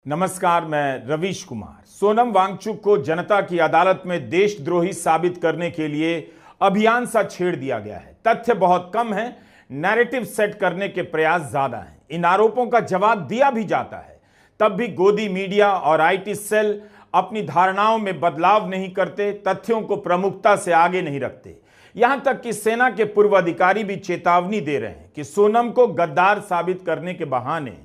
नमस्कार, मैं रवीश कुमार। सोनम वांगचुक को जनता की अदालत में देशद्रोही साबित करने के लिए अभियान सा छेड़ दिया गया है। तथ्य बहुत कम है, नैरेटिव सेट करने के प्रयास ज्यादा हैं। इन आरोपों का जवाब दिया भी जाता है, तब भी गोदी मीडिया और आईटी सेल अपनी धारणाओं में बदलाव नहीं करते, तथ्यों को प्रमुखता से आगे नहीं रखते। यहां तक कि सेना के पूर्व अधिकारी भी चेतावनी दे रहे हैं कि सोनम को गद्दार साबित करने के बहाने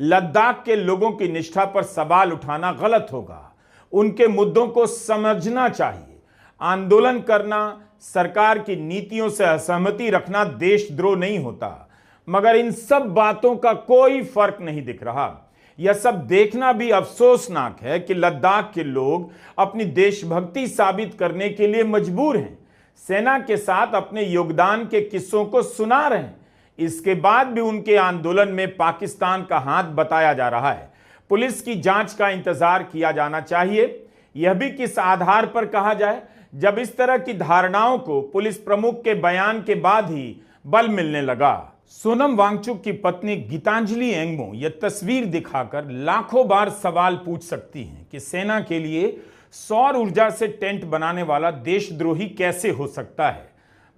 लद्दाख के लोगों की निष्ठा पर सवाल उठाना गलत होगा। उनके मुद्दों को समझना चाहिए। आंदोलन करना, सरकार की नीतियों से असहमति रखना देशद्रोह नहीं होता, मगर इन सब बातों का कोई फर्क नहीं दिख रहा। यह सब देखना भी अफसोसनाक है कि लद्दाख के लोग अपनी देशभक्ति साबित करने के लिए मजबूर हैं, सेना के साथ अपने योगदान के किस्सों को सुना रहे हैं। इसके बाद भी उनके आंदोलन में पाकिस्तान का हाथ बताया जा रहा है। पुलिस की जांच का इंतजार किया जाना चाहिए। यह भी किस आधार पर कहा जाए, जब इस तरह की धारणाओं को पुलिस प्रमुख के बयान के बाद ही बल मिलने लगा। सोनम वांगचुक की पत्नी गीतांजलि एंगमो यह तस्वीर दिखाकर लाखों बार सवाल पूछ सकती हैं कि सेना के लिए सौर ऊर्जा से टेंट बनाने वाला देशद्रोही कैसे हो सकता है,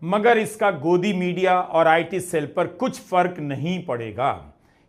मगर इसका गोदी मीडिया और आईटी सेल पर कुछ फर्क नहीं पड़ेगा।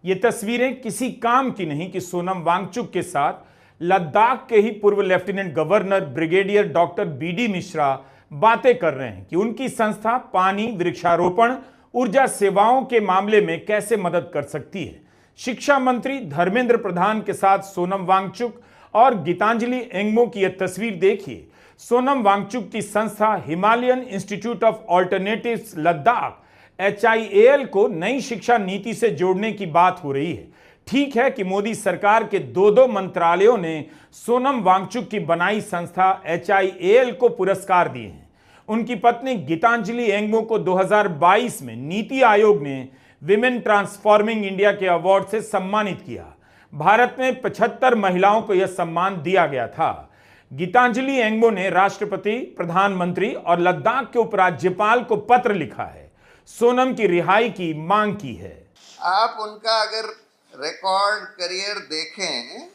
ये तस्वीरें किसी काम की नहीं कि सोनम वांगचुक के साथ लद्दाख के ही पूर्व lieutenant governor brigadier doctor BD Mishra बातें कर रहे हैं कि उनकी संस्था पानी, वृक्षारोपण, ऊर्जा सेवाओं के मामले में कैसे मदद कर सकती है। शिक्षा मंत्री धर्मेंद्र प्रधान के साथ सोनम वांगचुक और गीतांजलि एंगमो की यह तस्वीर देखिए। सोनम वांगचुक की संस्था Himalayan institute of alternatives Ladakh HIAL को नई शिक्षा नीति से जोड़ने की बात हो रही है। ठीक है कि मोदी सरकार के दो मंत्रालयों ने सोनम वांगचुक की बनाई संस्था HIAL को पुरस्कार दिए हैं। उनकी पत्नी गीतांजलि एंगमो को 2022 में नीति आयोग ने विमेन ट्रांसफॉर्मिंग इंडिया के अवार्ड से सम्मानित किया। भारत में 75 महिलाओं को यह सम्मान दिया गया था। गीतांजलि एंगमो ने राष्ट्रपति, प्रधानमंत्री और लद्दाख के उपराज्यपाल को पत्र लिखा है, सोनम की रिहाई की मांग की है। आप उनका अगर रिकॉर्ड करियर देखें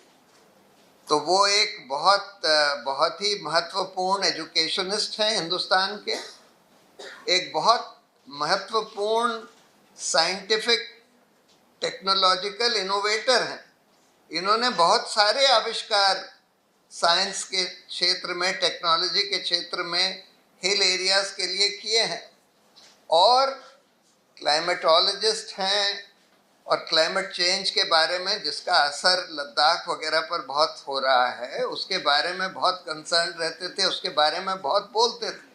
तो वो एक बहुत ही महत्वपूर्ण एजुकेशनिस्ट हैं हिंदुस्तान के, एक बहुत महत्वपूर्ण साइंटिफिक टेक्नोलॉजिकल इनोवेटर हैं। इन्होंने बहुत सारे आविष्कार साइंस के क्षेत्र में, टेक्नोलॉजी के क्षेत्र में, हिल एरियाज के लिए किए हैं, और क्लाइमेटोलॉजिस्ट हैं और क्लाइमेट चेंज के बारे में जिसका असर लद्दाख वगैरह पर बहुत हो रहा है उसके बारे में बहुत कंसर्न रहते थे, उसके बारे में बहुत बोलते थे,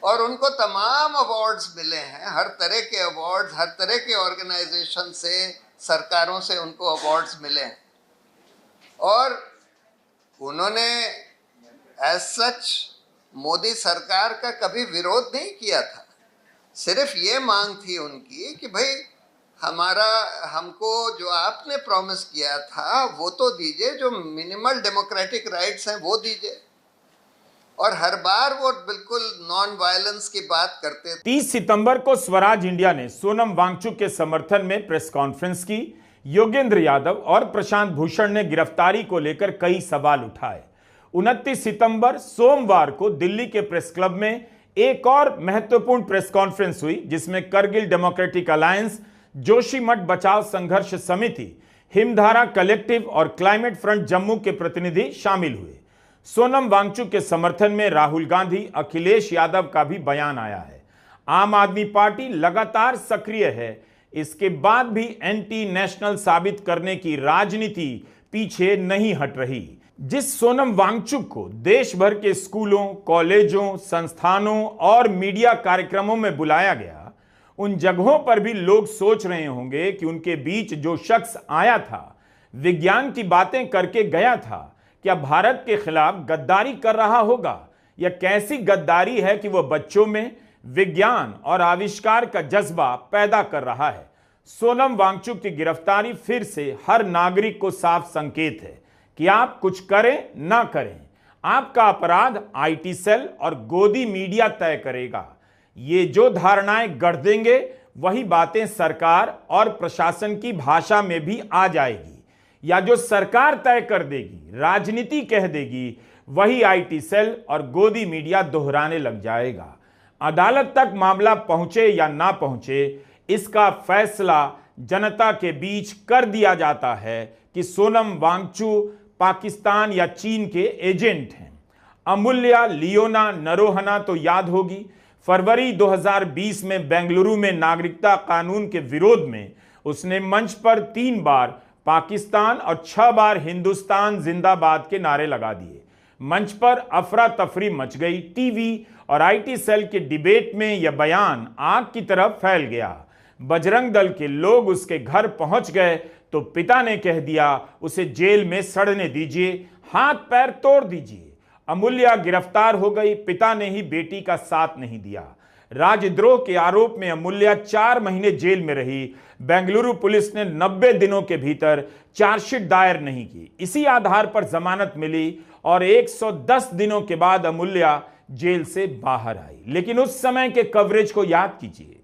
और उनको तमाम अवार्ड्स मिले हैं। हर तरह के अवार्ड्स, हर तरह के ऑर्गेनाइजेशन से, सरकारों से उनको अवार्ड्स मिले हैं, और उन्होंने एज सच मोदी सरकार का कभी विरोध नहीं किया था। सिर्फ ये मांग थी उनकी कि भाई हमको जो आपने प्रॉमिस किया था वो तो दीजिए, जो मिनिमल डेमोक्रेटिक राइट्स हैं वो दीजिए। और हर बार वो बिल्कुल नॉन वायलेंस की बात करते थे। 30 सितंबर को स्वराज इंडिया ने सोनम वांगचुक के समर्थन में प्रेस कॉन्फ्रेंस की। योगेंद्र यादव और प्रशांत भूषण ने गिरफ्तारी को लेकर कई सवाल उठाए। 29 सितंबर सोमवार को दिल्ली के प्रेस क्लब में एक और महत्वपूर्ण प्रेस कॉन्फ्रेंस हुई, जिसमें करगिल डेमोक्रेटिक अलायंस, जोशीमठ बचाव संघर्ष समिति, हिमधारा कलेक्टिव और क्लाइमेट फ्रंट जम्मू के प्रतिनिधि शामिल हुए। सोनम वांगचुक के समर्थन में राहुल गांधी, अखिलेश यादव का भी बयान आया है। आम आदमी पार्टी लगातार सक्रिय है। इसके बाद भी एंटी नेशनल साबित करने की राजनीति पीछे नहीं हट रही। जिस सोनम वांगचुक को देश भर के स्कूलों, कॉलेजों, संस्थानों और मीडिया कार्यक्रमों में बुलाया गया, उन जगहों पर भी लोग सोच रहे होंगे कि उनके बीच जो शख्स आया था, विज्ञान की बातें करके गया था, क्या भारत के खिलाफ गद्दारी कर रहा होगा? यह कैसी गद्दारी है कि वह बच्चों में विज्ञान और आविष्कार का जज्बा पैदा कर रहा है। सोनम वांगचुक की गिरफ्तारी फिर से हर नागरिक को साफ संकेत है कि आप कुछ करें ना करें, आपका अपराध आईटी सेल और गोदी मीडिया तय करेगा। ये जो धारणाएं गढ़ देंगे वही बातें सरकार और प्रशासन की भाषा में भी आ जाएगी। या जो सरकार तय कर देगी, राजनीति कह देगी, वही आईटी सेल और गोदी मीडिया दोहराने लग जाएगा। अदालत तक मामला पहुंचे या ना पहुंचे, इसका फैसला जनता के बीच कर दिया जाता है कि सोनम वांगचुक पाकिस्तान या चीन के एजेंट हैं। अमूल्या लियोना नरोहना तो याद होगी, फरवरी 2020 में बेंगलुरु में नागरिकता कानून के विरोध में उसने मंच पर 3 बार पाकिस्तान और 6 बार हिंदुस्तान जिंदाबाद के नारे लगा दिए। मंच पर अफरा तफरी मच गई। टीवी और आईटी सेल के डिबेट में यह बयान आग की तरह फैल गया। बजरंग दल के लोग उसके घर पहुंच गए तो पिता ने कह दिया, उसे जेल में सड़ने दीजिए, हाथ पैर तोड़ दीजिए। अमूल्या गिरफ्तार हो गई। पिता ने ही बेटी का साथ नहीं दिया। राजद्रोह के आरोप में अमूल्या 4 महीने जेल में रही। बेंगलुरु पुलिस ने 90 दिनों के भीतर चार्जशीट दायर नहीं की। इसी आधार पर जमानत मिली और 110 दिनों के बाद अमूल्या जेल से बाहर आई। लेकिन उस समय के कवरेज को याद कीजिए,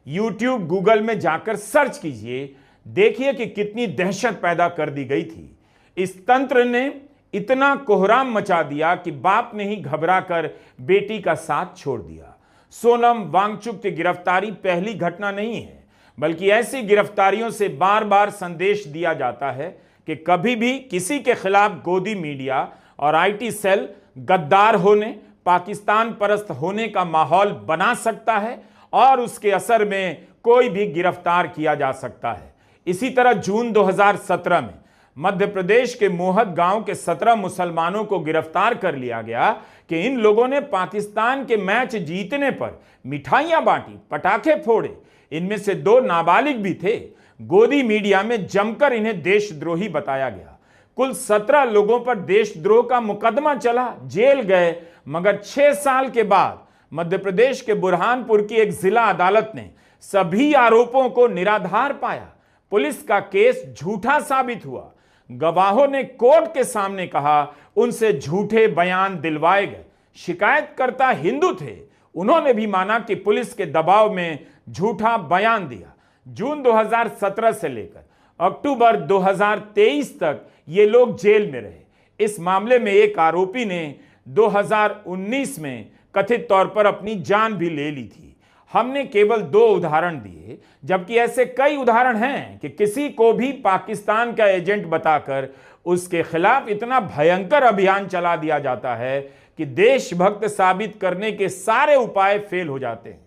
यूट्यूब, गूगल में जाकर सर्च कीजिए, देखिए कि कितनी दहशत पैदा कर दी गई थी। इस तंत्र ने इतना कोहराम मचा दिया कि बाप ने ही घबरा कर बेटी का साथ छोड़ दिया। सोनम वांगचुक की गिरफ्तारी पहली घटना नहीं है, बल्कि ऐसी गिरफ्तारियों से बार बार संदेश दिया जाता है कि कभी भी किसी के खिलाफ गोदी मीडिया और आईटी सेल गद्दार होने, पाकिस्तान परस्त होने का माहौल बना सकता है और उसके असर में कोई भी गिरफ्तार किया जा सकता है। इसी तरह जून 2017 में मध्य प्रदेश के मोहत गांव के 17 मुसलमानों को गिरफ्तार कर लिया गया कि इन लोगों ने पाकिस्तान के मैच जीतने पर मिठाइयां बांटी, पटाखे फोड़े। इनमें से 2 नाबालिग भी थे। गोदी मीडिया में जमकर इन्हें देशद्रोही बताया गया। कुल 17 लोगों पर देशद्रोह का मुकदमा चला, जेल गए, मगर 6 साल के बाद मध्य प्रदेश के बुरहानपुर की एक जिला अदालत ने सभी आरोपों को निराधार पाया। पुलिस का केस झूठा साबित हुआ। गवाहों ने कोर्ट के सामने कहा उनसे झूठे बयान दिलवाए गए। शिकायतकर्ता हिंदू थे, उन्होंने भी माना कि पुलिस के दबाव में झूठा बयान दिया। जून 2017 से लेकर अक्टूबर 2023 तक ये लोग जेल में रहे। इस मामले में एक आरोपी ने 2019 में कथित तौर पर अपनी जान भी ले ली थी। हमने केवल 2 उदाहरण दिए, जबकि ऐसे कई उदाहरण हैं कि किसी को भी पाकिस्तान का एजेंट बताकर उसके खिलाफ इतना भयंकर अभियान चला दिया जाता है कि देशभक्त साबित करने के सारे उपाय फेल हो जाते हैं।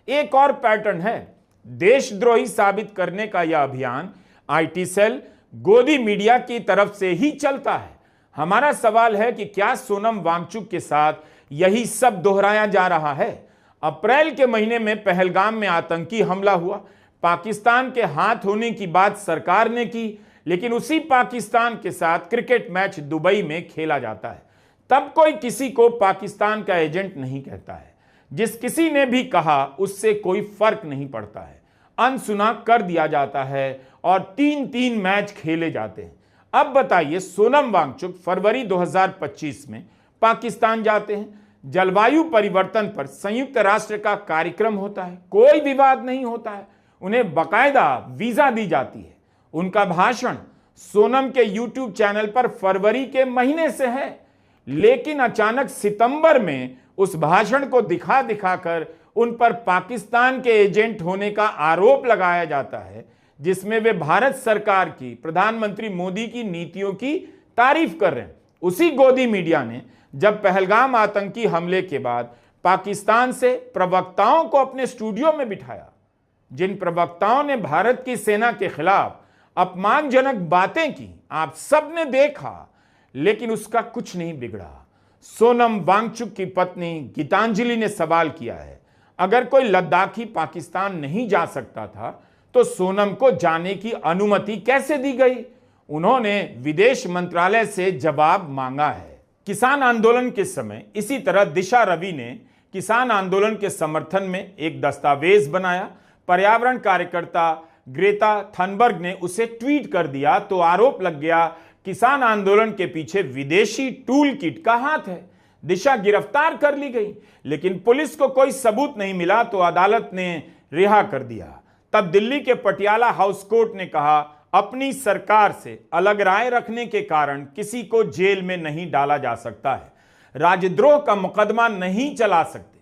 एक और पैटर्न है, देशद्रोही साबित करने का यह अभियान आईटी सेल, गोदी मीडिया की तरफ से ही चलता है। हमारा सवाल है कि क्या सोनम वांगचुक के साथ यही सब दोहराया जा रहा है? अप्रैल के महीने में पहलगाम में आतंकी हमला हुआ। पाकिस्तान के हाथ होने की बात सरकार ने की, लेकिन उसी पाकिस्तान के साथ क्रिकेट मैच दुबई में खेला जाता है। तब कोई किसी को पाकिस्तान का एजेंट नहीं कहता है। जिस किसी ने भी कहा उससे कोई फर्क नहीं पड़ता है, अनसुना कर दिया जाता है और 3-3 मैच खेले जाते हैं। अब बताइए, सोनम वांगचुक फरवरी 2025 में पाकिस्तान जाते हैं। जलवायु परिवर्तन पर संयुक्त राष्ट्र का कार्यक्रम होता है, कोई विवाद नहीं होता है, उन्हें बकायदा वीजा दी जाती है। उनका भाषण सोनम के यूट्यूब चैनल पर फरवरी के महीने से है, लेकिन अचानक सितंबर में उस भाषण को दिखा दिखाकर उन पर पाकिस्तान के एजेंट होने का आरोप लगाया जाता है, जिसमें वे भारत सरकार की, प्रधानमंत्री मोदी की नीतियों की तारीफ कर रहे हैं। उसी गोदी मीडिया ने जब पहलगाम आतंकी हमले के बाद पाकिस्तान से प्रवक्ताओं को अपने स्टूडियो में बिठाया, जिन प्रवक्ताओं ने भारत की सेना के खिलाफ अपमानजनक बातें की, आप सबने देखा, लेकिन उसका कुछ नहीं बिगड़ा। सोनम वांगचुक की पत्नी गीतांजलि ने सवाल किया है, अगर कोई लद्दाखी पाकिस्तान नहीं जा सकता था तो सोनम को जाने की अनुमति कैसे दी गई? उन्होंने विदेश मंत्रालय से जवाब मांगा है। किसान आंदोलन के समय इसी तरह दिशा रवि ने किसान आंदोलन के समर्थन में एक दस्तावेज बनाया। पर्यावरण कार्यकर्ता ग्रेटा थनबर्ग ने उसे ट्वीट कर दिया तो आरोप लग गया किसान आंदोलन के पीछे विदेशी टूल किट का हाथ है। दिशा गिरफ्तार कर ली गई, लेकिन पुलिस को कोई सबूत नहीं मिला तो अदालत ने रिहा कर दिया। तब दिल्ली के पटियाला हाउस कोर्ट ने कहा अपनी सरकार से अलग राय रखने के कारण किसी को जेल में नहीं डाला जा सकता है, राजद्रोह का मुकदमा नहीं चला सकते।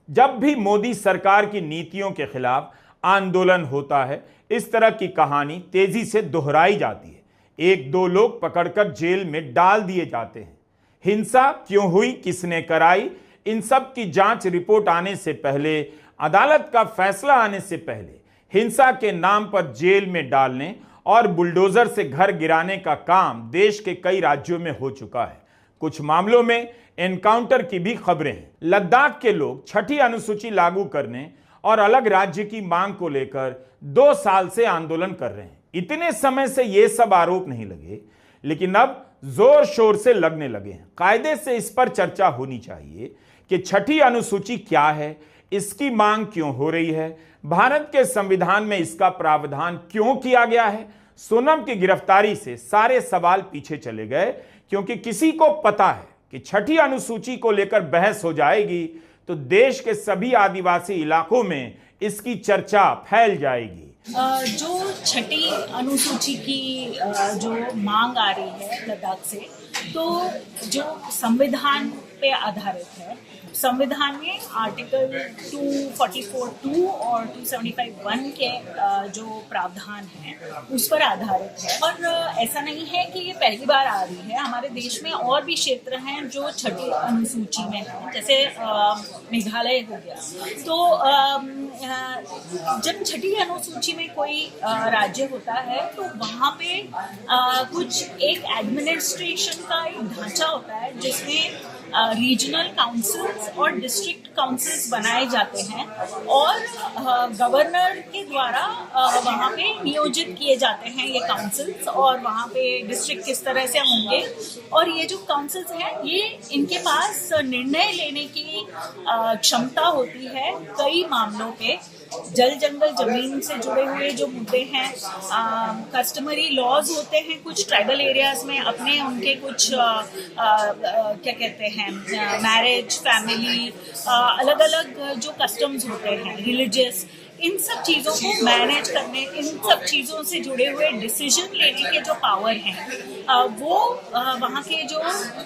जब भी मोदी सरकार की नीतियों के खिलाफ आंदोलन होता है, इस तरह की कहानी तेजी से दोहराई जाती है। एक दो लोग पकड़कर जेल में डाल दिए जाते हैं। हिंसा क्यों हुई, किसने कराई, इन सब की जांच रिपोर्ट आने से पहले, अदालत का फैसला आने से पहले हिंसा के नाम पर जेल में डालने और बुलडोजर से घर गिराने का काम देश के कई राज्यों में हो चुका है। कुछ मामलों में एनकाउंटर की भी खबरें हैं। लद्दाख के लोग छठी अनुसूची लागू करने और अलग राज्य की मांग को लेकर 2 साल से आंदोलन कर रहे हैं। इतने समय से ये सब आरोप नहीं लगे, लेकिन अब जोर शोर से लगने लगे हैं। कायदे से इस पर चर्चा होनी चाहिए कि छठी अनुसूची क्या है, इसकी मांग क्यों हो रही है, भारत के संविधान में इसका प्रावधान क्यों किया गया है। सोनम की गिरफ्तारी से सारे सवाल पीछे चले गए, क्योंकि किसी को पता है कि छठी अनुसूची को लेकर बहस हो जाएगी तो देश के सभी आदिवासी इलाकों में इसकी चर्चा फैल जाएगी। जो छठी अनुसूची की जो मांग आ रही है लद्दाख से, तो जो संविधान पे आधारित है, संविधान में आर्टिकल 244(2) और 275(1) के जो प्रावधान है उस पर आधारित है। और ऐसा नहीं है कि ये पहली बार आ रही है। हमारे देश में और भी क्षेत्र हैं जो छठी अनुसूची में हैं, जैसे मेघालय हो गया। तो जब छठी अनुसूची में कोई राज्य होता है तो वहाँ पे कुछ एक एडमिनिस्ट्रेशन का एक ढांचा होता है जिसमें रीजनल काउंसिल्स और डिस्ट्रिक्ट काउंसिल्स बनाए जाते हैं और गवर्नर के द्वारा वहाँ पे नियोजित किए जाते हैं ये काउंसिल्स, और वहाँ पे डिस्ट्रिक्ट किस तरह से होंगे। और ये जो काउंसिल्स हैं ये इनके पास निर्णय लेने की क्षमता होती है कई मामलों पे। जल जंगल जमीन से जुड़े हुए जो मुद्दे हैं, कस्टमरी लॉज होते हैं कुछ ट्राइबल एरियाज में अपने, उनके कुछ क्या कहते हैं मैरिज, फैमिली, अलग अलग जो कस्टम्स होते हैं, रिलीजियस, इन सब चीज़ों को मैनेज करने, इन सब चीज़ों से जुड़े हुए डिसीजन लेने के जो पावर हैं वो वहाँ के जो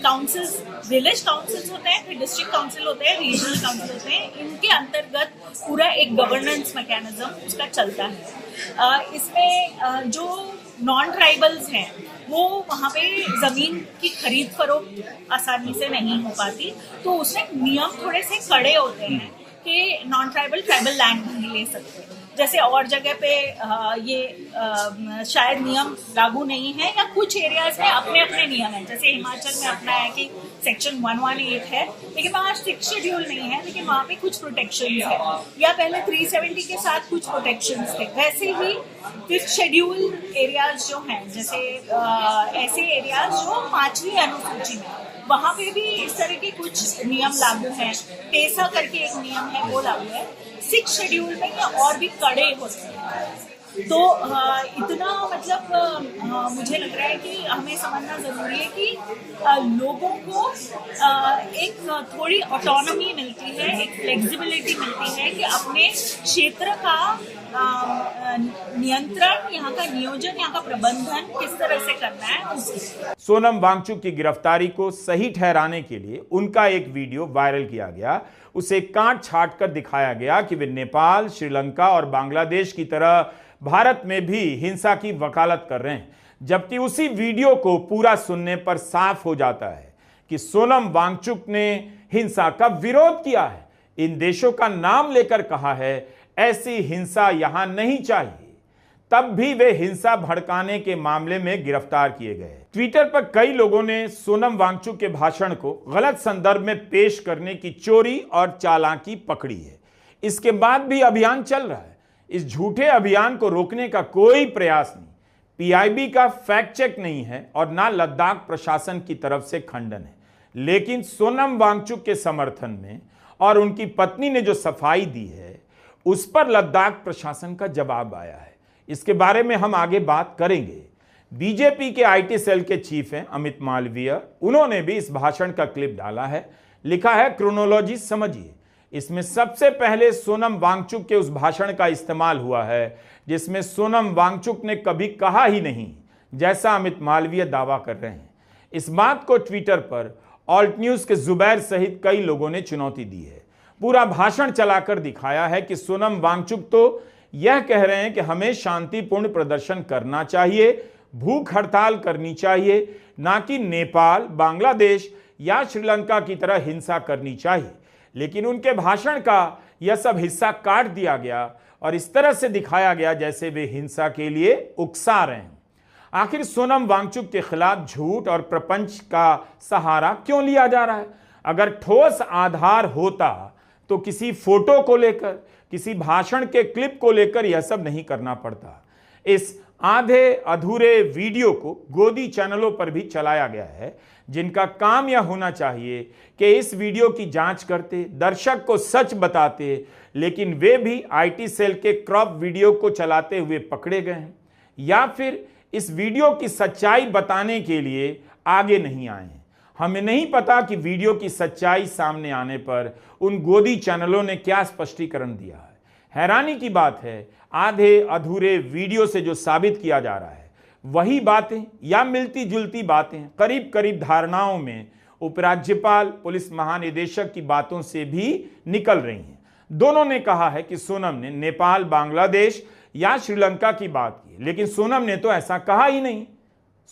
काउंसिल्स, विलेज काउंसिल्स होते हैं, फिर डिस्ट्रिक्ट काउंसिल होते हैं, रीजनल काउंसिल होते हैं, इनके अंतर्गत पूरा एक गवर्नेंस मैकेनिज्म उसका चलता है। इसमें जो नॉन ट्राइबल्स हैं वो वहाँ पे ज़मीन की खरीद फरोख्त आसानी से नहीं हो पाती, तो उसमें नियम थोड़े से कड़े होते हैं कि नॉन ट्राइबल लैंड नहीं ले सकते। जैसे और जगह पे ये शायद नियम लागू नहीं है, या कुछ एरियाज में अपने अपने नियम हैं। जैसे हिमाचल में अपना है कि सेक्शन 118 है, लेकिन वहाँ 6 शेड्यूल नहीं है, लेकिन वहाँ पे कुछ प्रोटेक्शन है, या पहले 370 के साथ कुछ प्रोटेक्शन थे। वैसे ही 5th शेड्यूल एरियाज जो हैं, जैसे ऐसे एरियाज जो 5वीं अनुसूची में, वहाँ पे भी इस तरह के कुछ नियम लागू हैं। टेसा करके एक नियम है वो लागू है। 6th शेड्यूल में ये और भी कड़े होते हैं। तो इतना मतलब मुझे लग रहा है कि हमें समझना ज़रूरी है कि लोगों को एक थोड़ी ऑटोनॉमी मिलती है, एक फ्लेक्सिबिलिटी मिलती है कि अपने क्षेत्र का नियंत्रण, यहाँ का नियोजन, यहाँ का प्रबंधन किस तरह से करना है उसे। सोनम वांगचुक की गिरफ्तारी को सही ठहराने के लिए उनका एक वीडियो वायरल किया गया। उसे काट छाट कर दिखाया गया कि वे नेपाल, श्रीलंका और बांग्लादेश की तरह भारत में भी हिंसा की वकालत कर रहे हैं, जबकि उसी वीडियो को पूरा सुनने पर साफ हो जाता है कि सोनम वांगचुक ने हिंसा का विरोध किया है, इन देशों का नाम लेकर कहा है ऐसी हिंसा यहां नहीं चाहिए। तब भी वे हिंसा भड़काने के मामले में गिरफ्तार किए गए। ट्विटर पर कई लोगों ने सोनम वांगचुक के भाषण को गलत संदर्भ में पेश करने की चोरी और चालाकी पकड़ी है। इसके बाद भी अभियान चल रहा है। इस झूठे अभियान को रोकने का कोई प्रयास नहीं। पीआईबी का फैक्ट चेक नहीं है और ना लद्दाख प्रशासन की तरफ से खंडन है। लेकिन सोनम वांगचुक के समर्थन में और उनकी पत्नी ने जो सफाई दी है उस पर लद्दाख प्रशासन का जवाब आया है। इसके बारे में हम आगे बात करेंगे। बीजेपी के आईटी सेल के चीफ हैं अमित मालवीय, उन्होंने भी इस भाषण का क्लिप डाला है। लिखा है क्रोनोलॉजी समझिए। इसमें सबसे पहले सोनम वांगचुक के उस भाषण का इस्तेमाल हुआ है जिसमें सोनम वांगचुक ने कभी कहा ही नहीं, जैसा अमित मालवीय दावा कर रहे हैं। इस बात को ट्विटर पर ऑल्ट न्यूज के जुबैर सहित कई लोगों ने चुनौती दी है। पूरा भाषण चलाकर दिखाया है कि सोनम वांगचुक तो यह कह रहे हैं कि हमें शांतिपूर्ण प्रदर्शन करना चाहिए, भूख हड़ताल करनी चाहिए, ना कि नेपाल, बांग्लादेश या श्रीलंका की तरह हिंसा करनी चाहिए। लेकिन उनके भाषण का यह सब हिस्सा काट दिया गया और इस तरह से दिखाया गया जैसे वे हिंसा के लिए उकसा रहे हैं। आखिर सोनम वांगचुक के खिलाफ झूठ और प्रपंच का सहारा क्यों लिया जा रहा है? अगर ठोस आधार होता तो किसी फोटो को लेकर, किसी भाषण के क्लिप को लेकर यह सब नहीं करना पड़ता। इस आधे अधूरे वीडियो को गोदी चैनलों पर भी चलाया गया है, जिनका काम यह होना चाहिए कि इस वीडियो की जांच करते, दर्शक को सच बताते, लेकिन वे भी आईटी सेल के क्रॉप वीडियो को चलाते हुए पकड़े गए हैं या फिर इस वीडियो की सच्चाई बताने के लिए आगे नहीं आए हैं। हमें नहीं पता कि वीडियो की सच्चाई सामने आने पर उन गोदी चैनलों ने क्या स्पष्टीकरण दिया है। हैरानी की बात है, आधे अधूरे वीडियो से जो साबित किया जा रहा है वही बातें या मिलती जुलती बातें करीब करीब धारणाओं में उपराज्यपाल, पुलिस महानिदेशक की बातों से भी निकल रही हैं। दोनों ने कहा है कि सोनम ने नेपाल, बांग्लादेश या श्रीलंका की बात की, लेकिन सोनम ने तो ऐसा कहा ही नहीं।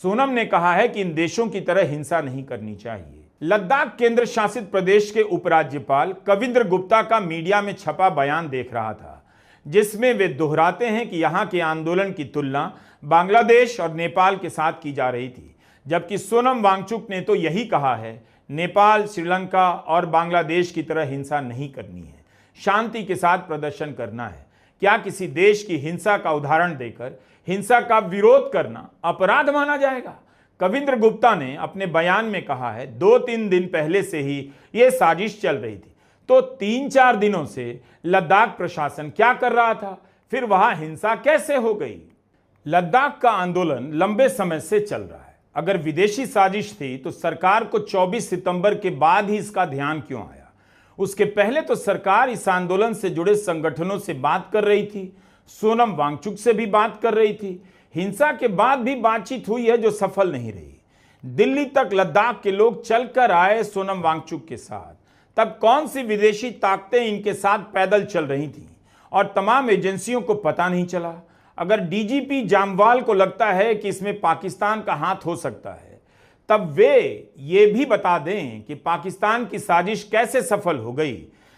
सोनम ने कहा है कि इन देशों की तरह हिंसा नहीं करनी चाहिए। लद्दाख केंद्र शासित प्रदेश के उपराज्यपाल कविंद्र गुप्ता का मीडिया में छपा बयान देख रहा था, जिसमें वे दोहराते हैं कि यहां के आंदोलन की तुलना बांग्लादेश और नेपाल के साथ की जा रही थी, जबकि सोनम वांगचुक ने तो यही कहा है नेपाल, श्रीलंका और बांग्लादेश की तरह हिंसा नहीं करनी है, शांति के साथ प्रदर्शन करना है। क्या किसी देश की हिंसा का उदाहरण देकर हिंसा का विरोध करना अपराध माना जाएगा? कविंद्र गुप्ता ने अपने बयान में कहा है 2-3 दिन पहले से ही यह साजिश चल रही थी, तो 3-4 दिनों से लद्दाख प्रशासन क्या कर रहा था? फिर वहां हिंसा कैसे हो गई? लद्दाख का आंदोलन लंबे समय से चल रहा है। अगर विदेशी साजिश थी तो सरकार को 24 सितंबर के बाद ही इसका ध्यान क्यों आया? उसके पहले तो सरकार इस आंदोलन से जुड़े संगठनों से बात कर रही थी, सोनम वांगचुक से भी बात कर रही थी। हिंसा के बाद भी बातचीत हुई है जो सफल नहीं रही। दिल्ली तक लद्दाख के लोग चलकर आए सोनम वांगचुक के साथ। तब कौन सी विदेशी ताकतें इनके साथ पैदल चल रही थीं और तमाम एजेंसियों को पता नहीं चला? अगर डीजीपी जामवाल को लगता है कि इसमें पाकिस्तान का हाथ हो सकता है, तब वे ये भी बता दें कि पाकिस्तान की साजिश कैसे सफल हो गई,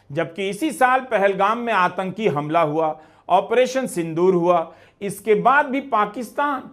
जबकि इसी साल पहलगाम में आतंकी हमला हुआ, ऑपरेशन सिंदूर हुआ, इसके बाद भी पाकिस्तान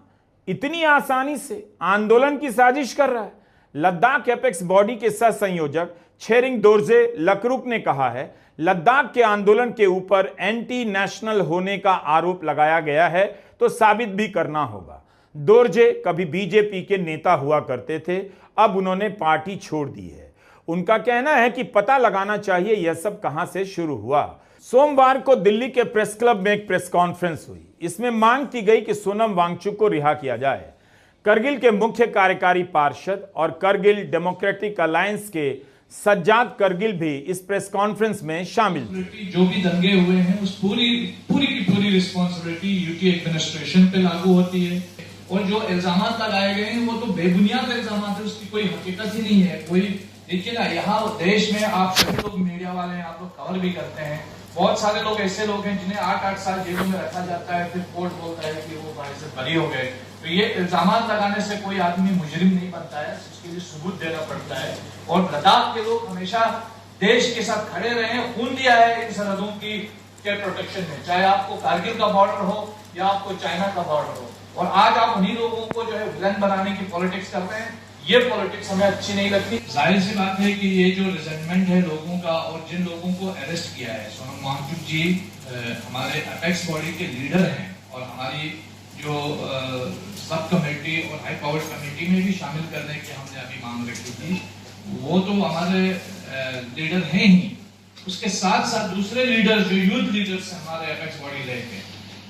इतनी आसानी से आंदोलन की साजिश कर रहा है। लद्दाख एपेक्स बॉडी के सह संयोजक छेरिंग दोरजे लकरुक ने कहा है, लद्दाख के आंदोलन के ऊपर एंटी नेशनल होने का आरोप लगाया गया है तो साबित भी करना होगा। दोरजे कभी बीजेपी के नेता हुआ करते थे, अब उन्होंने पार्टी छोड़ दी है। उनका कहना है कि पता लगाना चाहिए यह सब कहां से शुरू हुआ। सोमवार को दिल्ली के प्रेस क्लब में एक प्रेस कॉन्फ्रेंस हुई। इसमें मांग की गई कि सोनम वांगचुक को रिहा किया जाए। करगिल के मुख्य कार्यकारी पार्षद और करगिल डेमोक्रेटिक अलायंस के सज्जाद करगिल भी इस प्रेस कॉन्फ्रेंस में शामिल थे। जो भी दंगे हुए हैं उस पूरी की पूरी रिस्पॉन्सिबिलिटी यूटी एडमिनिस्ट्रेशन पे लागू होती है, और जो इल्जाम लगाए गए हैं वो तो बेबुनियाद इल्जाम है, उसकी कोई हकीकत ही नहीं है। कोई देखिए ना, यहाँ देश में आप सभी लोग मीडिया वाले हैं, आप लोग कवर भी करते हैं, बहुत सारे लोग ऐसे लोग हैं जिन्हें 8-8 साल जेलों में रखा जाता है, फिर कोर्ट बोलता है कि वो बाहर से बरी हो गए। तो ये इल्जाम लगाने से कोई आदमी मुजरिम नहीं बनता है, उसके लिए सबूत देना पड़ता है। और लद्दाख के लोग हमेशा देश के साथ खड़े रहे हैं, खून दिया है इन सरहदों की के प्रोटेक्शन में, चाहे आपको कारगिल का बॉर्डर हो या आपको चाइना का बॉर्डर हो। और आज आप उन्हीं लोगों को जो है विलन बनाने की पॉलिटिक्स कर रहे हैं, ये पॉलिटिक्स हमें अच्छी नहीं लगती। जाहिर सी बात है कि ये जो रिजेंटमेंट है लोगों का, और जिन लोगों को अरेस्ट किया है, सोनम वांगचुक जी हमारे अपेक्स बॉडी के लीडर हैं और हमारी जो सब कमेटी और हाई पावर कमेटी में भी शामिल करने की हमने अभी मांग रखी थी, वो तो हमारे लीडर हैं ही। उसके साथ साथ दूसरे लीडर जो यूथ लीडर्स हैं हमारे अपेक्स बॉडी रहे थे,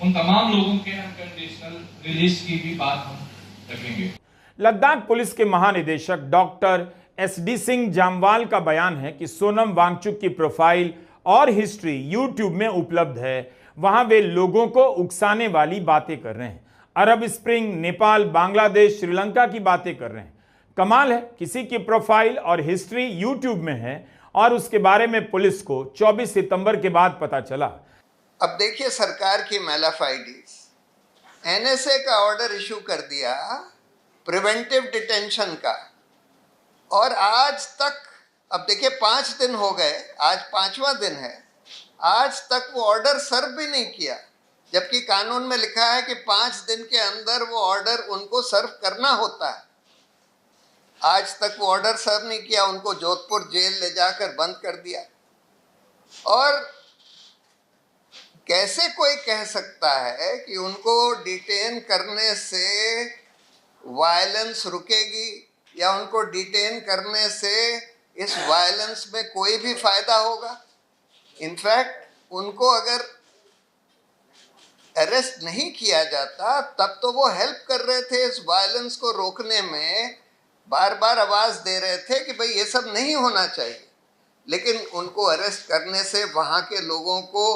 उन तमाम लोगों के अनकंडीशनल रिलीज की भी बात हम रखेंगे। लद्दाख पुलिस के महानिदेशक डॉक्टर SD सिंह जामवाल का बयान है कि सोनम वांगचुक की प्रोफाइल और हिस्ट्री यूट्यूब में उपलब्ध है, वहां वे लोगों को उकसाने वाली बातें कर रहे हैं। अरब स्प्रिंग, नेपाल, बांग्लादेश, श्रीलंका की बातें कर रहे हैं। कमाल है, किसी की प्रोफाइल और हिस्ट्री यूट्यूब में है और उसके बारे में पुलिस को 24 सितंबर के बाद पता चला। अब देखिए सरकार की मैलाफाइडीज, एनएसए का ऑर्डर इशू कर दिया प्रिवेंटिव डिटेंशन का, और आज तक, अब देखिए 5 दिन हो गए, आज 5वां दिन है, आज तक वो ऑर्डर सर्व भी नहीं किया, जबकि कानून में लिखा है कि 5 दिन के अंदर वो ऑर्डर उनको सर्व करना होता है। आज तक वो ऑर्डर सर्व नहीं किया, उनको जोधपुर जेल ले जाकर बंद कर दिया। और कैसे कोई कह सकता है कि उनको डिटेन करने से वायलेंस रुकेगी या उनको डिटेन करने से इस वायलेंस में कोई भी फायदा होगा? इनफैक्ट उनको अगर अरेस्ट नहीं किया जाता तब तो वो हेल्प कर रहे थे इस वायलेंस को रोकने में, बार बार आवाज दे रहे थे कि भाई ये सब नहीं होना चाहिए। लेकिन उनको अरेस्ट करने से वहाँ के लोगों को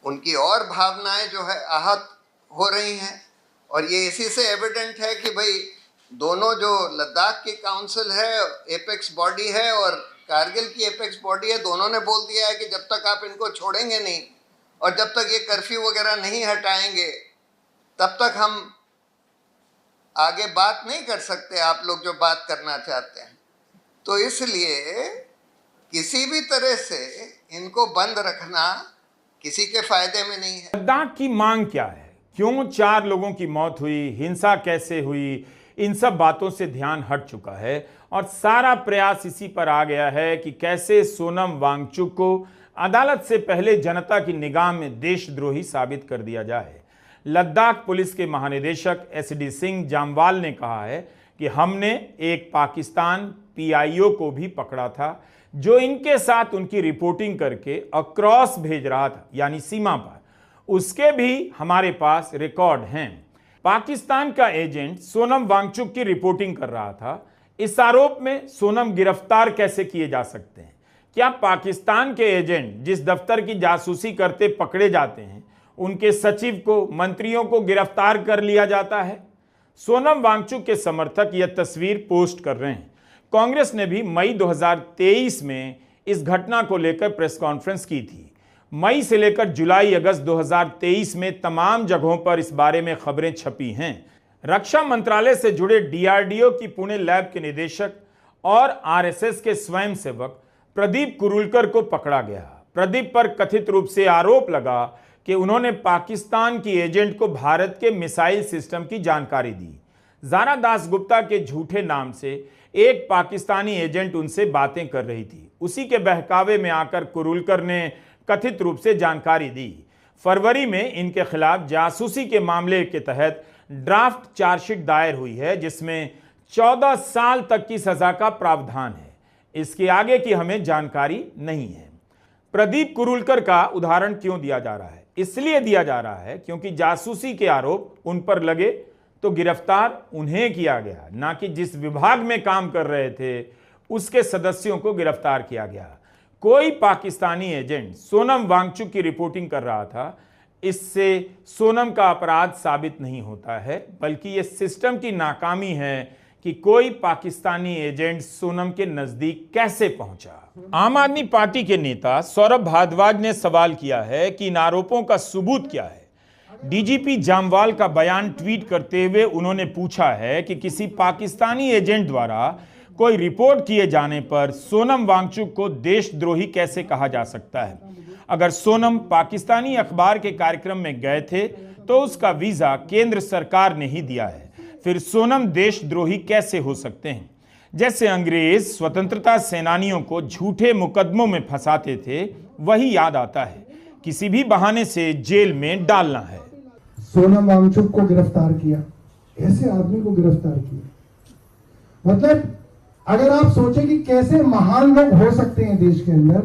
उनकी और भावनाएं जो है आहत हो रही हैं। और ये इसी से एविडेंट है कि भाई दोनों, जो लद्दाख की काउंसिल है, एपेक्स बॉडी है, और कारगिल की एपेक्स बॉडी है, दोनों ने बोल दिया है कि जब तक आप इनको छोड़ेंगे नहीं और जब तक ये कर्फ्यू वगैरह नहीं हटाएंगे तब तक हम आगे बात नहीं कर सकते, आप लोग जो बात करना चाहते हैं। तो इसलिए किसी भी तरह से इनको बंद रखना किसी के फायदे में नहीं है। लद्दाख की मांग क्या है, क्यों 4 लोगों की मौत हुई, हिंसा कैसे हुई, इन सब बातों से ध्यान हट चुका है और सारा प्रयास इसी पर आ गया है कि कैसे सोनम वांगचुक को अदालत से पहले जनता की निगाह में देशद्रोही साबित कर दिया जाए। लद्दाख पुलिस के महानिदेशक SD सिंह जामवाल ने कहा है कि हमने एक पाकिस्तान PIO को भी पकड़ा था जो इनके साथ उनकी रिपोर्टिंग करके अक्रॉस भेज रहा था, यानी सीमा पर। उसके भी हमारे पास रिकॉर्ड हैं। पाकिस्तान का एजेंट सोनम वांगचुक की रिपोर्टिंग कर रहा था। इस आरोप में सोनम गिरफ्तार कैसे किए जा सकते हैं? क्या पाकिस्तान के एजेंट जिस दफ्तर की जासूसी करते पकड़े जाते हैं, उनके सचिव को, मंत्रियों को गिरफ्तार कर लिया जाता है? सोनम वांगचुक के समर्थक यह तस्वीर पोस्ट कर रहे हैं। कांग्रेस ने भी मई 2023 में इस घटना को लेकर प्रेस कॉन्फ्रेंस की थी। मई से लेकर जुलाई अगस्त 2023 में तमाम जगहों पर इस बारे में खबरें छपी हैं। रक्षा मंत्रालय से जुड़े DRDO की पुणे लैब के निदेशक और RSS के स्वयंसेवक प्रदीप कुरुलकर को पकड़ा गया। प्रदीप पर कथित रूप से आरोप लगा कि उन्होंने पाकिस्तान की एजेंट को भारत के मिसाइल सिस्टम की जानकारी दी। ज़ारा दासगुप्ता के झूठे नाम से एक पाकिस्तानी एजेंट उनसे बातें कर रही थी। उसी के बहकावे में आकर कुरुलकर ने कथित रूप से जानकारी दी। फरवरी में इनके खिलाफ जासूसी के मामले के तहत ड्राफ्ट चार्जशीट दायर हुई है, जिसमें 14 साल तक की सजा का प्रावधान है। इसके आगे की हमें जानकारी नहीं है। प्रदीप कुरुलकर का उदाहरण क्यों दिया जा रहा है? इसलिए दिया जा रहा है क्योंकि जासूसी के आरोप उन पर लगे तो गिरफ्तार उन्हें किया गया, ना कि जिस विभाग में काम कर रहे थे उसके सदस्यों को गिरफ्तार किया गया। कोई पाकिस्तानी एजेंट सोनम वांगचुक की रिपोर्टिंग कर रहा था, इससे सोनम का अपराध साबित नहीं होता है, बल्कि यह सिस्टम की नाकामी है कि कोई पाकिस्तानी एजेंट सोनम के नजदीक कैसे पहुंचा। आम आदमी पार्टी के नेता सौरभ भारद्वाज ने सवाल किया है कि इन आरोपों का सबूत क्या है। DGP जामवाल का बयान ट्वीट करते हुए उन्होंने पूछा है कि किसी पाकिस्तानी एजेंट द्वारा कोई रिपोर्ट किए जाने पर सोनम वांगचुक को देशद्रोही कैसे कहा जा सकता है। अगर सोनम पाकिस्तानी अखबार के कार्यक्रम में गए थे तो उसका वीजा केंद्र सरकार ने ही दिया है, फिर सोनम देशद्रोही कैसे हो सकते हैं? जैसे अंग्रेज स्वतंत्रता सेनानियों को झूठे मुकदमों में फंसाते थे, वही याद आता है। किसी भी बहाने से जेल में डालना है। सोनम वांगचुक को गिरफ्तार किया, ऐसे आदमी को गिरफ्तार किया, मतलब अगर आप सोचें कि कैसे महान लोग हो सकते हैं देश के अंदर,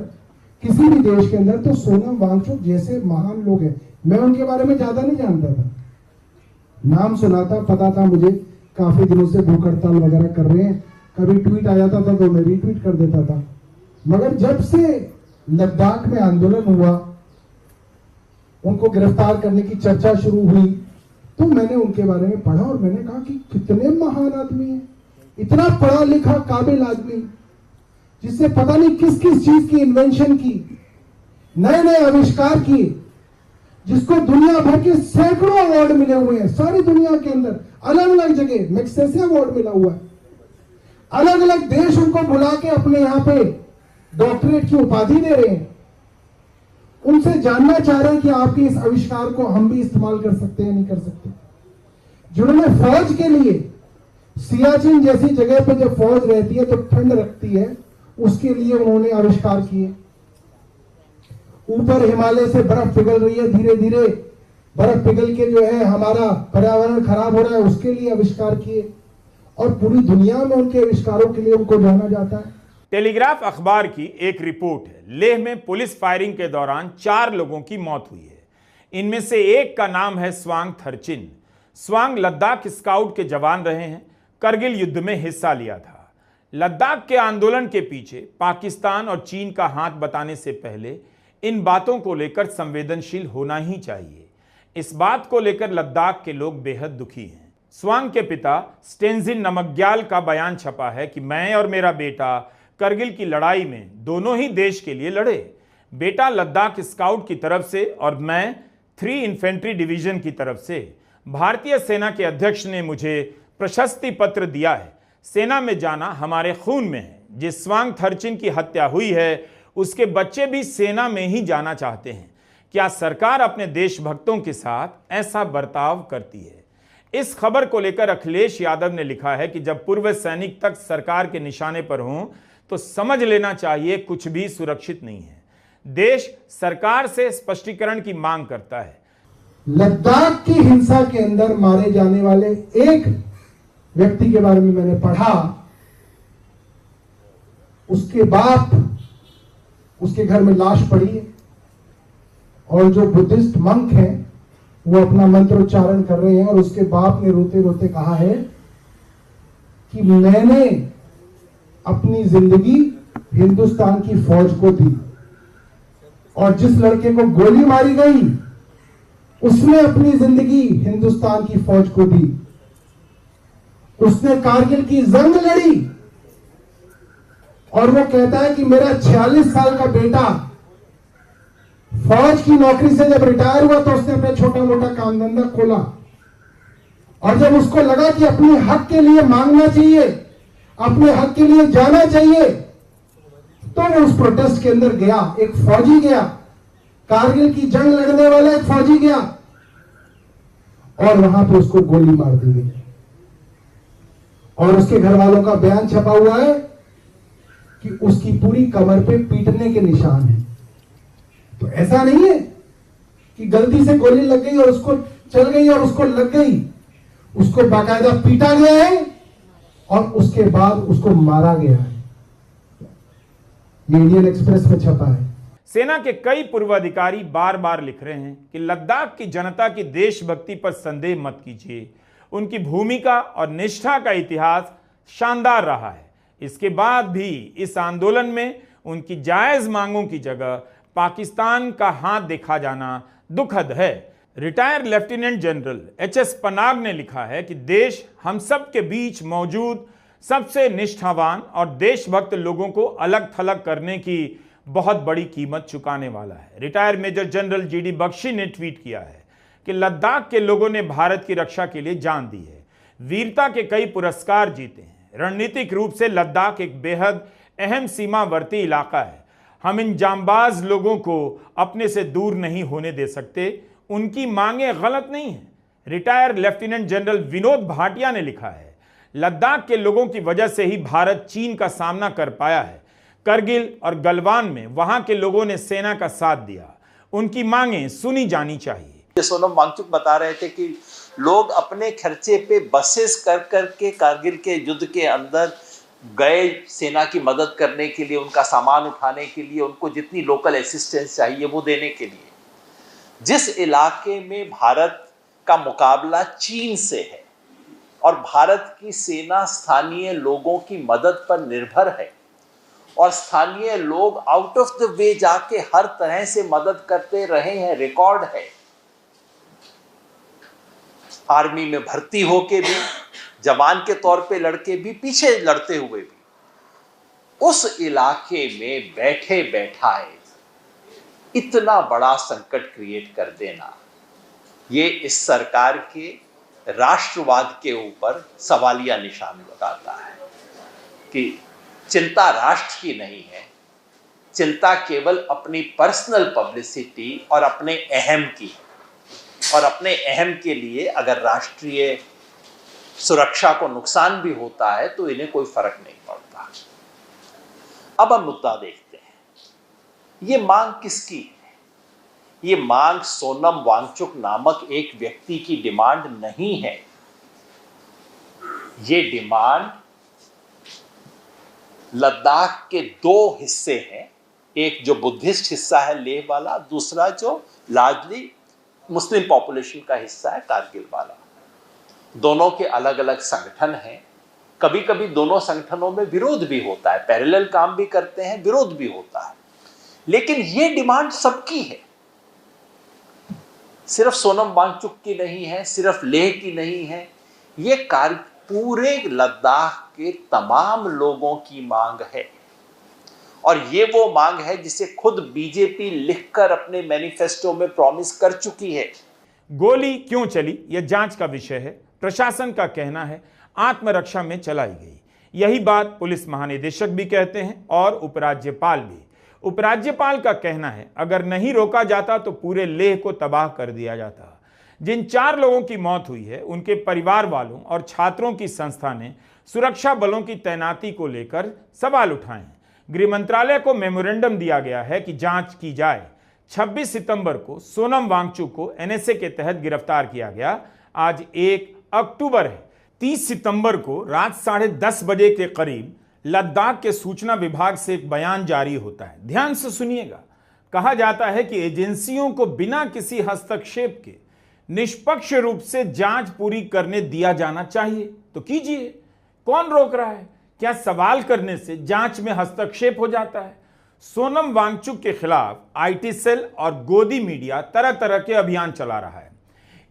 किसी भी देश के अंदर, तो सोनम वांगचुक जैसे महान लोग हैं। मैं उनके बारे में ज्यादा नहीं जानता था, नाम सुना था, पता था मुझे काफी दिनों से भूख हड़ताल वगैरह कर रहे हैं, कभी ट्वीट आ जाता था तो मैं रीट्वीट कर देता था। मगर जब से लद्दाख में आंदोलन हुआ, उनको गिरफ्तार करने की चर्चा शुरू हुई, तो मैंने उनके बारे में पढ़ा और मैंने कहा कि कितने महान आदमी है, इतना पढ़ा लिखा काबिल आदमी, जिससे पता नहीं किस किस चीज की इन्वेंशन की, नए नए आविष्कार किए, जिसको दुनिया भर के सैकड़ों अवार्ड मिले हुए हैं, सारी दुनिया के अंदर अलग अलग जगह मैग्सेसे अवार्ड मिला हुआ है। अलग अलग देश उनको बुला के अपने यहां पे डॉक्टरेट की उपाधि दे रहे हैं। उनसे जानना चाह रहे हैं कि आपके इस आविष्कार को हम भी इस्तेमाल कर सकते हैं, नहीं कर सकते। जिन्होंने फौज के लिए सियाचिन जैसी जगह पे जब फौज रहती है तो ठंड रखती है, उसके लिए उन्होंने आविष्कार किए। ऊपर हिमालय से बर्फ पिघल रही है, धीरे धीरे बर्फ पिघल के जो है हमारा पर्यावरण खराब हो रहा है, उसके लिए आविष्कार किए। और पूरी दुनिया में उनके आविष्कारों के लिए उनको जाना जाता है। टेलीग्राफ अखबार की एक रिपोर्ट है, लेह में पुलिस फायरिंग के दौरान 4 लोगों की मौत हुई है। इनमें से एक का नाम है स्वांग थरचिन। स्वांग लद्दाख स्काउट के जवान रहे हैं, करगिल युद्ध में हिस्सा लिया था। लद्दाख के आंदोलन के पीछे पाकिस्तान और चीन का हाथ बताने से पहले इन बातों को लेकर संवेदनशील होना ही चाहिए। इस बात को लेकर लद्दाख के लोग बेहद दुखी हैं। स्वांग के पिता स्टेंजिन नमग्याल का बयान छपा है कि मैं और मेरा बेटा करगिल की लड़ाई में दोनों ही देश के लिए लड़े। बेटा लद्दाख स्काउट की तरफ से और मैं 3 इन्फेंट्री डिवीजन की तरफ से। भारतीय सेना के अध्यक्ष ने मुझे प्रशस्ति पत्र दिया है। सेना में जाना हमारे खून में है। जिस स्वांग थरचिन की हत्या हुई है, उसके बच्चे भी सेना में ही जाना चाहते हैं। क्या सरकार अपने देशभक्तों के साथ ऐसा बर्ताव करती है? इस खबर को लेकर अखिलेश यादव ने लिखा है कि जब पूर्व सैनिक तक सरकार के निशाने पर हों तो समझ लेना चाहिए कुछ भी सुरक्षित नहीं है। देश सरकार से स्पष्टीकरण की मांग करता है। लद्दाख की हिंसा के अंदर मारे जाने वाले एक व्यक्ति के बारे में मैंने पढ़ा। उसके बाप, उसके घर में लाश पड़ी है और जो बुद्धिस्ट मंक हैं वो अपना मंत्रोच्चारण कर रहे हैं और उसके बाप ने रोते रोते कहा है कि मैंने अपनी जिंदगी हिंदुस्तान की फौज को दी और जिस लड़के को गोली मारी गई उसने अपनी जिंदगी हिंदुस्तान की फौज को दी। उसने कारगिल की जंग लड़ी और वो कहता है कि मेरा 46 साल का बेटा फौज की नौकरी से जब रिटायर हुआ तो उसने अपना छोटा मोटा काम धंधा खोला और जब उसको लगा कि अपने हक के लिए मांगना चाहिए, अपने हक के लिए जाना चाहिए, तो वो उस प्रोटेस्ट के अंदर गया। एक फौजी गया, कारगिल की जंग लड़ने वाला एक फौजी गया और वहां पे उसको गोली मार दी गई। और उसके घर वालों का बयान छपा हुआ है कि उसकी पूरी कमर पे पीटने के निशान हैं। तो ऐसा नहीं है कि गलती से गोली लग गई और उसको चल गई और उसको लग गई। उसको बाकायदा पीटा गया है और उसके बाद उसको मारा गया है। ये इंडियन एक्सप्रेस में छपा है। सेना के कई पूर्व अधिकारी बार बार लिख रहे हैं कि लद्दाख की जनता की देशभक्ति पर संदेह मत कीजिए। उनकी भूमिका और निष्ठा का इतिहास शानदार रहा है। इसके बाद भी इस आंदोलन में उनकी जायज मांगों की जगह पाकिस्तान का हाथ देखा जाना दुखद है। Retired lieutenant general HS Panag ने लिखा है कि देश हम सब के बीच मौजूद सबसे निष्ठावान और देशभक्त लोगों को अलग थलग करने की बहुत बड़ी कीमत चुकाने वाला है। Retired major general GD Bakshi ने ट्वीट किया है कि लद्दाख के लोगों ने भारत की रक्षा के लिए जान दी है, वीरता के कई पुरस्कार जीते हैं। रणनीतिक रूप से लद्दाख एक बेहद अहम सीमावर्ती इलाका है। हम इन जांबाज लोगों को अपने से दूर नहीं होने दे सकते। उनकी मांगे गलत नहीं है। Retired lieutenant general Vinod Bhatia ने लिखा है, लद्दाख के लोगों की वजह से ही भारत चीन का सामना कर पाया है। करगिल और गलवान में वहां के लोगों ने सेना का साथ दिया। उनकी मांगे सुनी जानी चाहिए। सोनम वांगचुक बता रहे थे कि लोग अपने खर्चे पे बसेस कर करके कारगिल के युद्ध के अंदर गए सेना की मदद करने के लिए, उनका सामान उठाने के लिए, उनको जितनी लोकल असिस्टेंस चाहिए वो देने के लिए। जिस इलाके में भारत का मुकाबला चीन से है और भारत की सेना स्थानीय लोगों की मदद पर निर्भर है और स्थानीय लोग आउट ऑफ द वे जाके हर तरह से मदद करते रहे हैं, रिकॉर्ड है। आर्मी में भर्ती होके भी, जवान के तौर पे लड़के भी, पीछे लड़ते हुए भी, उस इलाके में बैठे बैठाए इतना बड़ा संकट क्रिएट कर देना, ये इस सरकार के राष्ट्रवाद के ऊपर सवालिया निशान लगाता है कि चिंता राष्ट्र की नहीं है, चिंता केवल अपनी पर्सनल पब्लिसिटी और अपने अहम की है। और अपने अहम के लिए अगर राष्ट्रीय सुरक्षा को नुकसान भी होता है तो इन्हें कोई फर्क नहीं पड़ता। अब हम मुद्दा देखते हैं, ये मांग किसकी है? ये मांग सोनम वांगचुक नामक एक व्यक्ति की डिमांड नहीं है। ये डिमांड लद्दाख के दो हिस्से हैं, एक जो बुद्धिस्ट हिस्सा है लेह वाला, दूसरा जो लार्जली मुस्लिम पॉपुलेशन का हिस्सा है कारगिल वाला। दोनों के अलग अलग संगठन हैं, कभी कभी दोनों संगठनों में विरोध भी होता है, पैरेलल काम भी करते हैं, विरोध भी होता है, लेकिन ये डिमांड सबकी है, सिर्फ सोनम वांगचुक की नहीं है, सिर्फ लेह की नहीं है, ये पूरे लद्दाख के तमाम लोगों की मांग है। और ये वो मांग है जिसे खुद बीजेपी लिखकर अपने मैनिफेस्टो में प्रॉमिस कर चुकी है। गोली क्यों चली, यह जांच का विषय है। प्रशासन का कहना है आत्मरक्षा में चलाई गई। यही बात पुलिस महानिदेशक भी कहते हैं और उपराज्यपाल भी। उपराज्यपाल का कहना है अगर नहीं रोका जाता तो पूरे लेह को तबाह कर दिया जाता। जिन 4 लोगों की मौत हुई है उनके परिवार वालों और छात्रों की संस्था ने सुरक्षा बलों की तैनाती को लेकर सवाल उठाए हैं। गृह मंत्रालय को मेमोरेंडम दिया गया है कि जांच की जाए। 26 सितंबर को सोनम वांगचुक को एनएसए के तहत गिरफ्तार किया गया। आज 1 अक्टूबर है। 30 सितंबर को रात 10:30 बजे के करीब लद्दाख के सूचना विभाग से एक बयान जारी होता है। ध्यान से सुनिएगा। कहा जाता है कि एजेंसियों को बिना किसी हस्तक्षेप के निष्पक्ष रूप से जांच पूरी करने दिया जाना चाहिए। तो कीजिए, कौन रोक रहा है? क्या सवाल करने से जांच में हस्तक्षेप हो जाता है? सोनम वांगचुक के खिलाफ आईटी सेल और गोदी मीडिया तरह तरह के अभियान चला रहा है।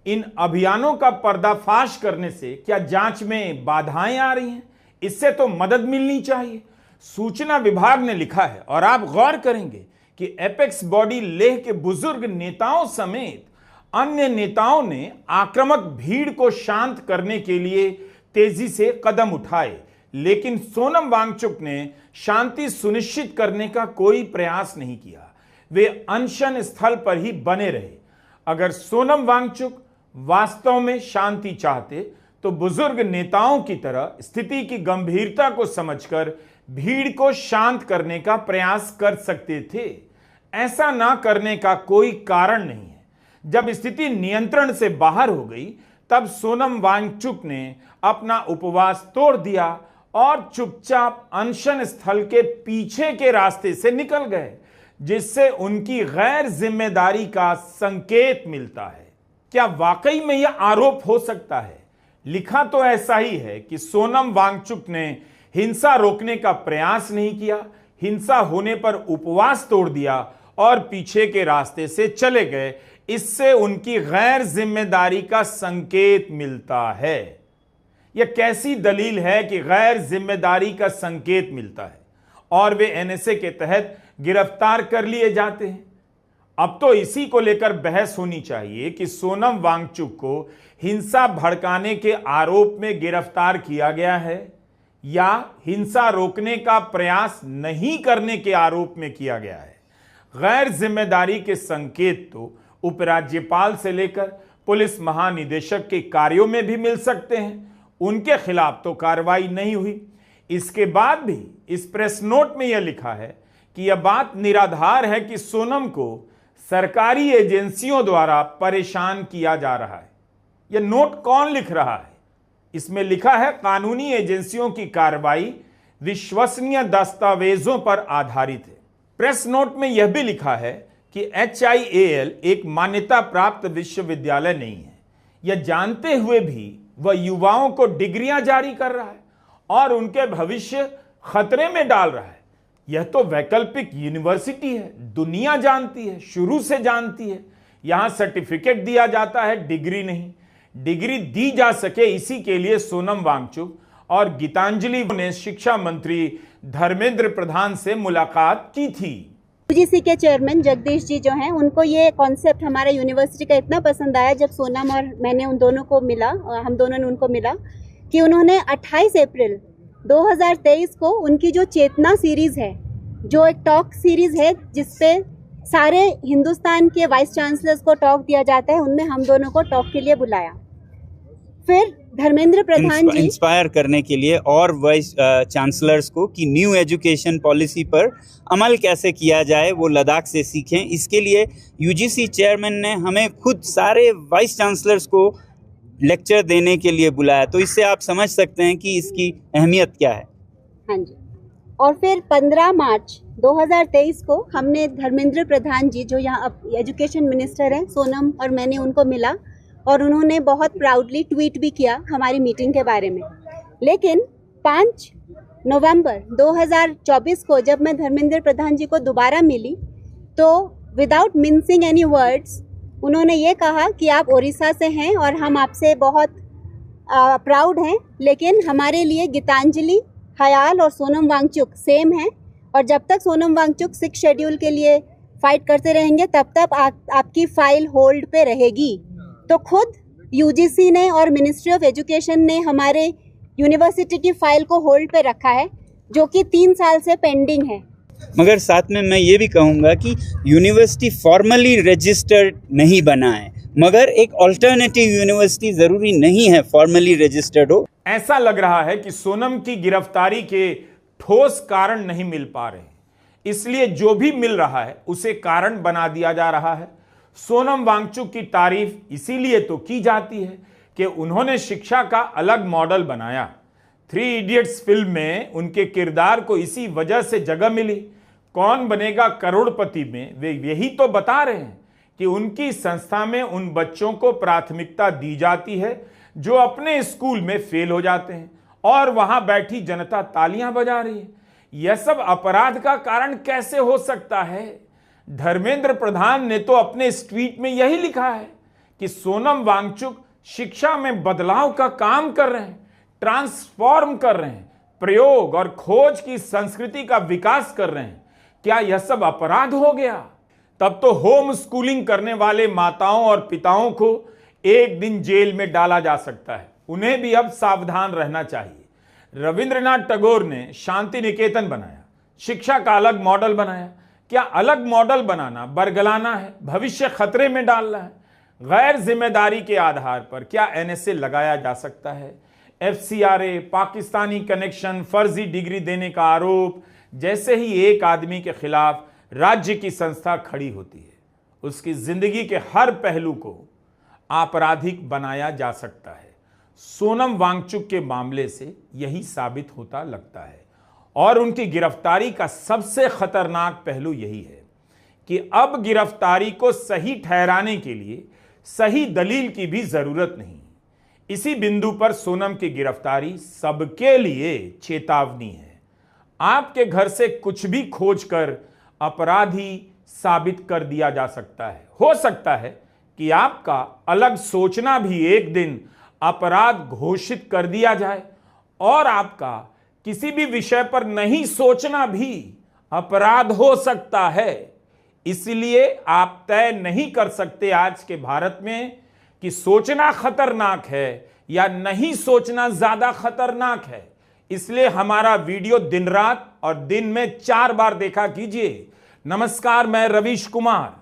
इन अभियानों का पर्दाफाश करने से क्या जांच में बाधाएं आ रही हैं? इससे तो मदद मिलनी चाहिए। सूचना विभाग ने लिखा है और आप गौर करेंगे कि एपेक्स बॉडी लेह के बुजुर्ग नेताओं समेत अन्य नेताओं ने आक्रामक भीड़ को शांत करने के लिए तेजी से कदम उठाए, लेकिन सोनम वांगचुक ने शांति सुनिश्चित करने का कोई प्रयास नहीं किया। वे अनशन स्थल पर ही बने रहे। अगर सोनम वांगचुक वास्तव में शांति चाहते तो बुजुर्ग नेताओं की तरह स्थिति की गंभीरता को समझकर भीड़ को शांत करने का प्रयास कर सकते थे। ऐसा ना करने का कोई कारण नहीं है। जब स्थिति नियंत्रण से बाहर हो गई तब सोनम वांगचुक ने अपना उपवास तोड़ दिया और चुपचाप अनशन स्थल के पीछे के रास्ते से निकल गए, जिससे उनकी गैर जिम्मेदारी का संकेत मिलता है। क्या वाकई में यह आरोप हो सकता है? लिखा तो ऐसा ही है कि सोनम वांगचुक ने हिंसा रोकने का प्रयास नहीं किया, हिंसा होने पर उपवास तोड़ दिया और पीछे के रास्ते से चले गए। इससे उनकी गैर जिम्मेदारी का संकेत मिलता है। यह कैसी दलील है कि गैर जिम्मेदारी का संकेत मिलता है और वे एनएसए के तहत गिरफ्तार कर लिए जाते हैं? अब तो इसी को लेकर बहस होनी चाहिए कि सोनम वांगचुक को हिंसा भड़काने के आरोप में गिरफ्तार किया गया है या हिंसा रोकने का प्रयास नहीं करने के आरोप में किया गया है। गैर जिम्मेदारी के संकेत तो उपराज्यपाल से लेकर पुलिस महानिदेशक के कार्यों में भी मिल सकते हैं। उनके खिलाफ तो कार्रवाई नहीं हुई। इसके बाद भी इस प्रेस नोट में यह लिखा है कि यह बात निराधार है कि सोनम को सरकारी एजेंसियों द्वारा परेशान किया जा रहा है। यह नोट कौन लिख रहा है? इसमें लिखा है कानूनी एजेंसियों की कार्रवाई विश्वसनीय दस्तावेजों पर आधारित है। प्रेस नोट में यह भी लिखा है कि HIAL एक मान्यता प्राप्त विश्वविद्यालय नहीं है। यह जानते हुए भी वह युवाओं को डिग्रियां जारी कर रहा है और उनके भविष्य खतरे में डाल रहा है। यह तो वैकल्पिक यूनिवर्सिटी है, दुनिया जानती है, शुरू से जानती है। यहां सर्टिफिकेट दिया जाता है, डिग्री नहीं। डिग्री दी जा सके इसी के लिए सोनम वांगचुक और गीतांजलि ने शिक्षा मंत्री धर्मेंद्र प्रधान से मुलाकात की थी। यूजीसी के चेयरमैन जगदीश जी जो हैं, उनको ये कॉन्सेप्ट हमारे यूनिवर्सिटी का इतना पसंद आया जब सोनम और मैंने हम दोनों ने उनको मिला, कि उन्होंने 28 अप्रैल 2023 को उनकी जो चेतना सीरीज़ है, जो एक टॉक सीरीज़ है जिसपे सारे हिंदुस्तान के वाइस चांसलर्स को टॉक दिया जाता है, उनमें हम दोनों को टॉक के लिए बुलाया। फिर धर्मेंद्र प्रधान जी इंस्पायर करने के लिए और वाइस चांसलर्स को कि न्यू एजुकेशन पॉलिसी पर अमल कैसे किया जाए वो लद्दाख से सीखें, इसके लिए यूजीसी चेयरमैन ने हमें खुद सारे वाइस चांसलर्स को लेक्चर देने के लिए बुलाया। तो इससे आप समझ सकते हैं कि इसकी अहमियत क्या है। हाँ जी। और फिर 15 मार्च 2023 को हमने धर्मेंद्र प्रधान जी जो यहाँ एजुकेशन मिनिस्टर हैं, सोनम और मैंने उनको मिला और उन्होंने बहुत प्राउडली ट्वीट भी किया हमारी मीटिंग के बारे में। लेकिन 5 नवंबर 2024 को जब मैं धर्मेंद्र प्रधान जी को दोबारा मिली तो विदाउट मिंसिंग एनी वर्ड्स उन्होंने ये कहा कि आप उड़ीसा से हैं और हम आपसे बहुत प्राउड हैं, लेकिन हमारे लिए गीतांजलि, हयाल और सोनम वांगचुक सेम हैं और जब तक सोनम वांगचुक 6 शेड्यूल के लिए फाइट करते रहेंगे तब तक आपकी फाइल होल्ड पे रहेगी। तो खुद यूजीसी ने और मिनिस्ट्री ऑफ एजुकेशन ने हमारे यूनिवर्सिटी की फाइल को होल्ड पे रखा है, जो कि 3 साल से पेंडिंग है। मगर साथ में मैं ये भी कहूँगा कि यूनिवर्सिटी फॉर्मली रजिस्टर्ड नहीं बना है, मगर एक अल्टरनेटिव यूनिवर्सिटी ज़रूरी नहीं है फॉर्मली रजिस्टर्ड हो। ऐसा लग रहा है कि सोनम की गिरफ्तारी के ठोस कारण नहीं मिल पा रहे, इसलिए जो भी मिल रहा है उसे कारण बना दिया जा रहा है। सोनम वांगचुक की तारीफ इसीलिए तो की जाती है कि उन्होंने शिक्षा का अलग मॉडल बनाया। 3 इडियट्स फिल्म में उनके किरदार को इसी वजह से जगह मिली। कौन बनेगा करोड़पति में वे यही तो बता रहे हैं कि उनकी संस्था में उन बच्चों को प्राथमिकता दी जाती है जो अपने स्कूल में फेल हो जाते हैं और वहां बैठी जनता तालियां बजा रही है। यह सब अपराध का कारण कैसे हो सकता है? धर्मेंद्र प्रधान ने तो अपने इस ट्वीट में यही लिखा है कि सोनम वांगचुक शिक्षा में बदलाव का काम कर रहे हैं, ट्रांसफॉर्म कर रहे हैं, प्रयोग और खोज की संस्कृति का विकास कर रहे हैं। क्या यह सब अपराध हो गया? तब तो होम स्कूलिंग करने वाले माताओं और पिताओं को एक दिन जेल में डाला जा सकता है। उन्हें भी अब सावधान रहना चाहिए। रविंद्रनाथ टैगोर ने शांति निकेतन बनाया, शिक्षा का अलग मॉडल बनाया। क्या अलग मॉडल बनाना बरगलाना है, भविष्य खतरे में डालना है? गैर जिम्मेदारी के आधार पर क्या एनएसए लगाया जा सकता है? एफसीआरए, पाकिस्तानी कनेक्शन, फर्जी डिग्री देने का आरोप जैसे ही एक आदमी के खिलाफ राज्य की संस्था खड़ी होती है, उसकी जिंदगी के हर पहलू को आपराधिक बनाया जा सकता है। सोनम वांगचुक के मामले से यही साबित होता लगता है और उनकी गिरफ्तारी का सबसे खतरनाक पहलू यही है कि अब गिरफ्तारी को सही ठहराने के लिए सही दलील की भी जरूरत नहीं। इसी बिंदु पर सोनम की गिरफ्तारी सबके लिए चेतावनी है। आपके घर से कुछ भी खोजकर अपराधी साबित कर दिया जा सकता है। हो सकता है कि आपका अलग सोचना भी एक दिन अपराध घोषित कर दिया जाए और आपका किसी भी विषय पर नहीं सोचना भी अपराध हो सकता है। इसलिए आप तय नहीं कर सकते आज के भारत में कि सोचना खतरनाक है या नहीं सोचना ज्यादा खतरनाक है। इसलिए हमारा वीडियो दिन रात और दिन में 4 बार देखा कीजिए। नमस्कार, मैं रवीश कुमार।